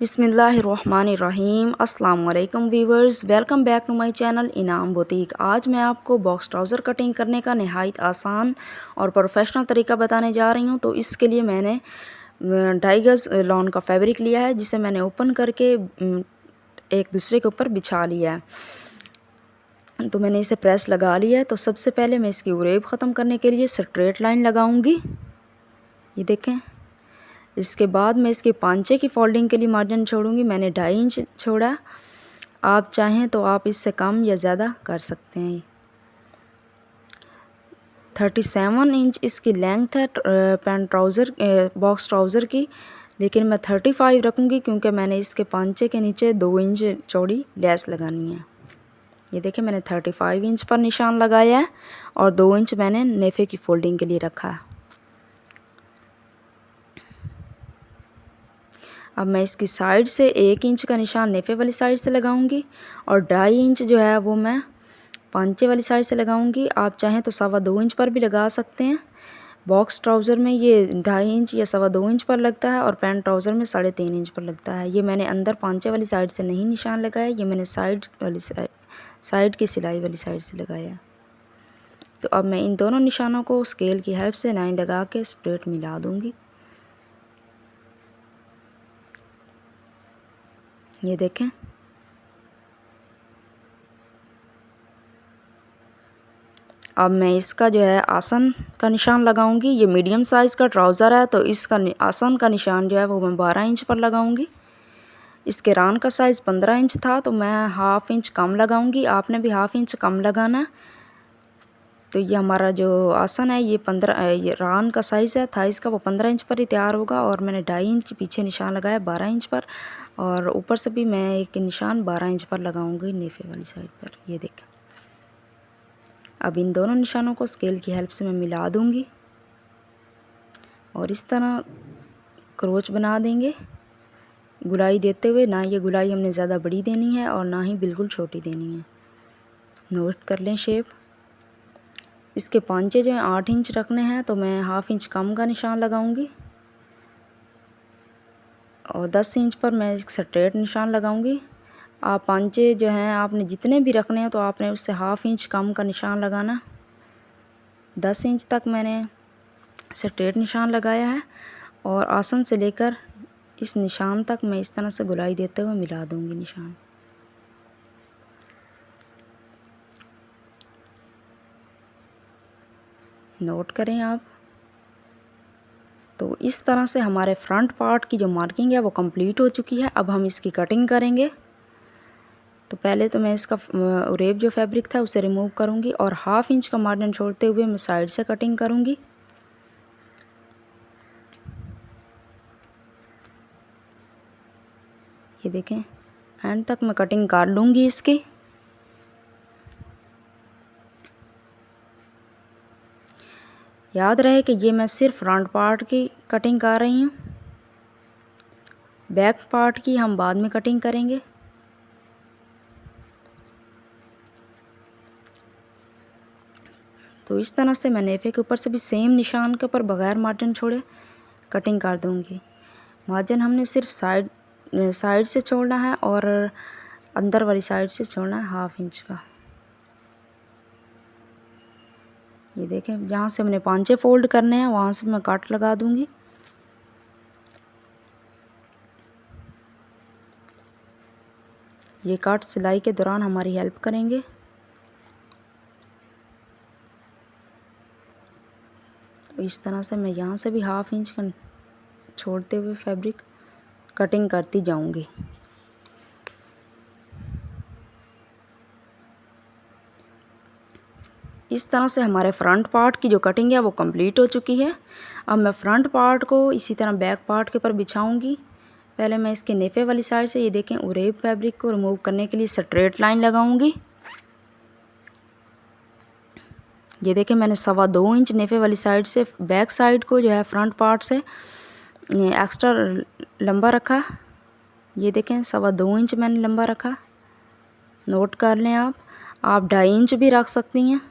बिस्मिल्लाहिर्रहमानिर्रहीम। अस्सलाम वालेकुम viewers, welcome back to my channel Inam boutique. आज मैं आपको बॉक्स ट्राउज़र कटिंग करने का नहायत आसान और प्रोफेशनल तरीका बताने जा रही हूं। तो इसके लिए मैंने 2.5 गज़ लॉन का फैब्रिक लिया है, जिसे मैंने ओपन करके एक दूसरे के ऊपर बिछा लिया है। तो मैंने इसे प्रेस लगा लिया है। तो सबसे पहले मैं इसकी उरेब ख़त्म करने के लिए स्ट्रेट लाइन लगाऊंगी, ये देखें। इसके बाद मैं इसके पांचे की फोल्डिंग के लिए मार्जिन छोड़ूंगी। मैंने 2.5 इंच छोड़ा, आप चाहें तो आप इससे कम या ज़्यादा कर सकते हैं। 37 इंच इसकी लेंथ है पैंट ट्राउज़र बॉक्स ट्राउज़र की, लेकिन मैं 35 रखूँगी क्योंकि मैंने इसके पांचे के नीचे 2 इंच चौड़ी लेस लगानी है। ये देखिए, मैंने 35 इंच पर निशान लगाया है और 2 इंच मैंने नेफे की फोल्डिंग के लिए रखा है। अब मैं इसकी साइड से 1 इंच का निशान नेफे वाली साइड से लगाऊंगी और 2.5 इंच जो है वो मैं पांचे वाली साइड से लगाऊंगी। आप चाहें तो 2.25 इंच पर भी लगा सकते हैं। बॉक्स ट्राउज़र में ये 2.5 इंच या 2.25 इंच पर लगता है और पैंट ट्राउज़र में 3.5 इंच पर लगता है। ये मैंने अंदर पांचे वाली साइड से नहीं निशान लगाया, ये मैंने साइड की सिलाई वाली साइड से लगाया। तो अब मैं इन दोनों निशानों को स्केल की हेल्प से लाइन लगा के स्ट्रेट मिला दूँगी। ये देखें, अब मैं इसका जो है आसन का निशान लगाऊंगी। ये मीडियम साइज़ का ट्राउज़र है, तो इसका आसन का निशान जो है वो मैं 12 इंच पर लगाऊंगी। इसके रान का साइज़ 15 इंच था, तो मैं हाफ़ इंच कम लगाऊंगी। आपने भी हाफ़ इंच कम लगाना। तो ये हमारा जो आसन है ये रान का साइज़ है थाइस का, वो 15 इंच पर ही तैयार होगा। और मैंने 2.5 इंच पीछे निशान लगाया 12 इंच पर, और ऊपर से भी मैं एक निशान 12 इंच पर लगाऊंगी नेफे वाली साइड पर। ये देखें, अब इन दोनों निशानों को स्केल की हेल्प से मैं मिला दूंगी और इस तरह क्रोच बना देंगे गुलाई देते हुए। ना ये गुलाई हमने ज़्यादा बड़ी देनी है और ना ही बिल्कुल छोटी देनी है। नोट कर लें शेप। इसके पांचे जो हैं 8 इंच रखने हैं, तो मैं हाफ़ इंच कम का निशान लगाऊंगी और 10 इंच पर मैं एक स्ट्रेट निशान लगाऊंगी। आप पांचे जो हैं आपने जितने भी रखने हैं तो आपने उससे हाफ़ इंच कम का निशान लगाना। 10 इंच तक मैंने स्ट्रेट निशान लगाया है और आसन से लेकर इस निशान तक मैं इस तरह से गुलाई देते हुए मिला दूंगी निशान। नोट करें आप। तो इस तरह से हमारे फ्रंट पार्ट की जो मार्किंग है वो कंप्लीट हो चुकी है। अब हम इसकी कटिंग करेंगे। तो पहले तो मैं इसका उरेब जो फैब्रिक था उसे रिमूव करूंगी और हाफ़ इंच का मार्जिन छोड़ते हुए मैं साइड से कटिंग करूंगी। ये देखें, एंड तक मैं कटिंग कर लूँगी इसकी। याद रहे कि ये मैं सिर्फ फ्रंट पार्ट की कटिंग कर रही हूँ, बैक पार्ट की हम बाद में कटिंग करेंगे। तो इस तरह से मैं नेफे के ऊपर से भी सेम निशान के ऊपर बगैर मार्जिन छोड़े कटिंग कर दूँगी। मार्जिन हमने सिर्फ साइड से छोड़ना है और अंदर वाली साइड से छोड़ना है हाफ़ इंच का। ये देखें, जहाँ से हमने पांचे फोल्ड करने हैं वहाँ से मैं कट लगा दूँगी। ये कट सिलाई के दौरान हमारी हेल्प करेंगे। तो इस तरह से मैं यहाँ से भी हाफ़ इंच का छोड़ते हुए फैब्रिक कटिंग करती जाऊँगी। इस तरह से हमारे फ्रंट पार्ट की जो कटिंग है वो कंप्लीट हो चुकी है। अब मैं फ्रंट पार्ट को इसी तरह बैक पार्ट के ऊपर बिछाऊंगी। पहले मैं इसके नेफे वाली साइड से, ये देखें, उरेब फैब्रिक को रिमूव करने के लिए स्ट्रेट लाइन लगाऊंगी। ये देखें, मैंने 2.25 इंच नेफे वाली साइड से बैक साइड को जो है फ्रंट पार्ट से एक्स्ट्रा लंबा रखा। ये देखें, 2.25 इंच मैंने लंबा रखा। नोट कर लें आप 2.5 इंच भी रख सकती हैं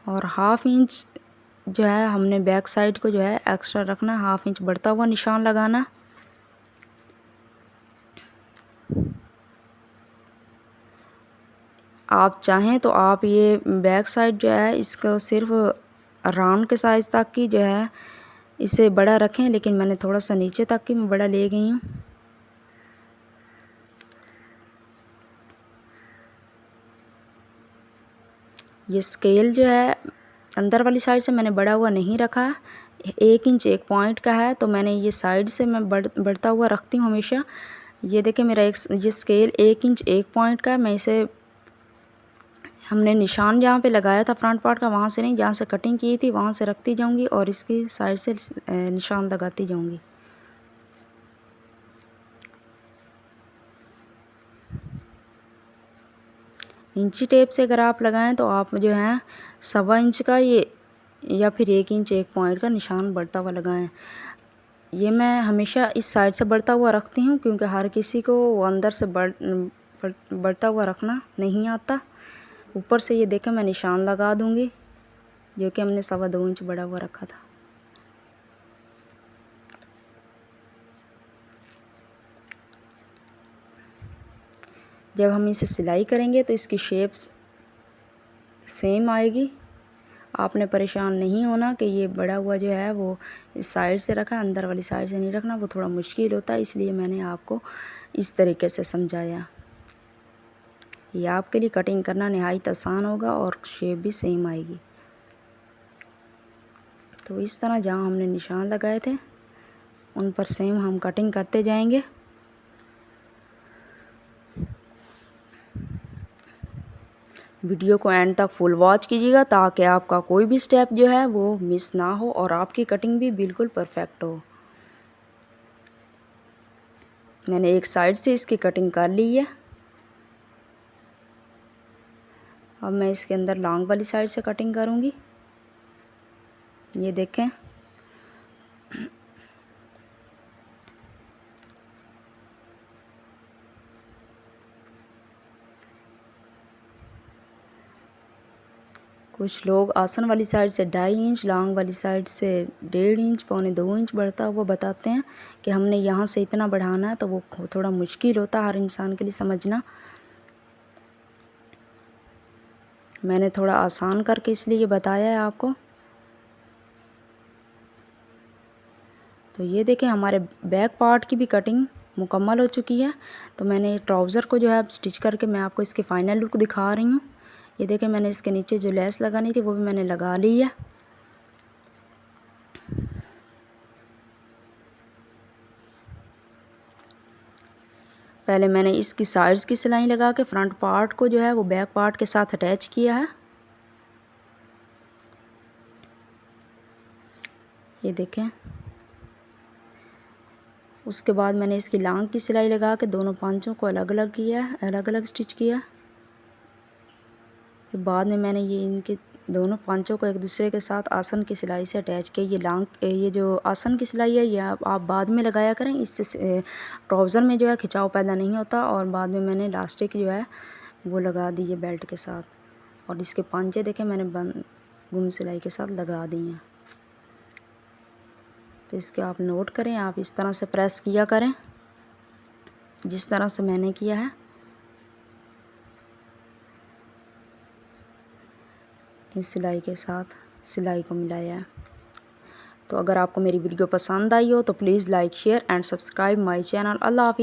और हाफ़ इंच जो है हमने बैक साइड को जो है एक्स्ट्रा रखना, 1/2 इंच बढ़ता हुआ निशान लगाना। आप चाहें तो आप ये बैक साइड जो है इसको सिर्फ राउंड के साइज़ तक की जो है इसे बड़ा रखें, लेकिन मैंने थोड़ा सा नीचे तक की मैं बड़ा ले गई हूँ। ये स्केल जो है अंदर वाली साइड से मैंने बढ़ा हुआ नहीं रखा, 1 इंच 1 पॉइंट का है, तो मैंने ये साइड से मैं बढ़ता हुआ रखती हूँ हमेशा। ये देखें मेरा ये स्केल 1 इंच 1 पॉइंट का है। मैं इसे हमने निशान जहाँ पे लगाया था फ्रंट पार्ट का, वहाँ से नहीं, जहाँ से कटिंग की थी वहाँ से रखती जाऊँगी और इसकी साइड से निशान लगाती जाऊँगी। इंची टेप से अगर आप लगाएं तो आप जो है 1.25 इंच का ये या फिर 1 इंच 1 पॉइंट का निशान बढ़ता हुआ लगाएं। ये मैं हमेशा इस साइड से बढ़ता हुआ रखती हूँ क्योंकि हर किसी को वो अंदर से बढ़ता हुआ रखना नहीं आता। ऊपर से ये देखें मैं निशान लगा दूँगी जो कि हमने 2.25 इंच बढ़ा हुआ रखा था। जब हम इसे सिलाई करेंगे तो इसकी शेप्स सेम आएगी। आपने परेशान नहीं होना कि ये बड़ा हुआ जो है वो इस साइड से रखा, अंदर वाली साइड से नहीं रखना, वो थोड़ा मुश्किल होता है, इसलिए मैंने आपको इस तरीके से समझाया। ये आपके लिए कटिंग करना नहायत आसान होगा और शेप भी सेम आएगी। तो इस तरह जहाँ हमने निशान लगाए थे उन पर सेम हम कटिंग करते जाएंगे। वीडियो को एंड तक फुल वॉच कीजिएगा ताकि आपका कोई भी स्टेप जो है वो मिस ना हो और आपकी कटिंग भी बिल्कुल परफेक्ट हो। मैंने एक साइड से इसकी कटिंग कर ली है। अब मैं इसके अंदर लॉन्ग वाली साइड से कटिंग करूँगी। ये देखें कुछ लोग आसन वाली साइड से 2.5 इंच, लॉन्ग वाली साइड से 1.5 इंच, 1.25 इंच बढ़ता हुआ बताते हैं कि हमने यहाँ से इतना बढ़ाना है, तो वो थोड़ा मुश्किल होता है हर इंसान के लिए समझना। मैंने थोड़ा आसान करके इसलिए ये बताया है आपको। तो ये देखें हमारे बैक पार्ट की भी कटिंग मुकम्मल हो चुकी है। तो मैंने ट्राउज़र को जो है अब स्टिच करके मैं आपको इसकी फ़ाइनल लुक दिखा रही हूँ। ये देखें मैंने इसके नीचे जो लेस लगानी थी वो भी मैंने लगा ली है। पहले मैंने इसकी साइड्स की सिलाई लगा के फ्रंट पार्ट को जो है वो बैक पार्ट के साथ अटैच किया है। ये देखें उसके बाद मैंने इसकी लांग की सिलाई लगा के दोनों पांचों को अलग अलग किया है, अलग अलग स्टिच किया। फिर बाद में मैंने ये इनके दोनों पांचों को एक दूसरे के साथ आसन की सिलाई से अटैच किया। ये जो आसन की सिलाई है ये आप बाद में लगाया करें, इससे ट्राउज़र में जो है खिंचाव पैदा नहीं होता। और बाद में मैंने इलास्टिक जो है वो लगा दी है बेल्ट के साथ, और इसके पांचे देखें मैंने गुम सिलाई के साथ लगा दी हैं। तो इसके आप नोट करें, आप इस तरह से प्रेस किया करें जिस तरह से मैंने किया है। इस सिलाई के साथ सिलाई को मिलाया है। तो अगर आपको मेरी वीडियो पसंद आई हो तो please like share and subscribe my channel. अल्लाह हाफिज़।